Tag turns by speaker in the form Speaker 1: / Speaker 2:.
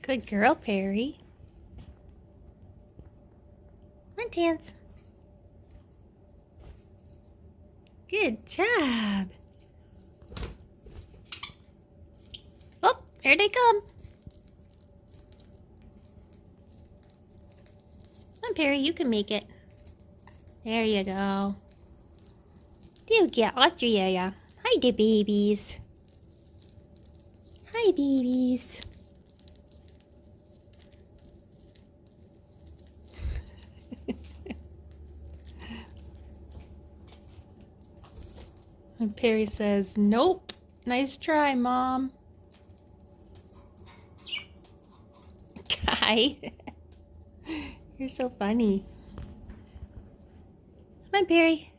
Speaker 1: Good girl, Perry. Come on, Tans. Good job. Oh, here they come. Come on, Perry, you can make it. There you go. Du get Austria. Hi, the babies. Hi, babies. And Perry says, nope. Nice try, Mom. Kai. You're so funny. Come on, Perry.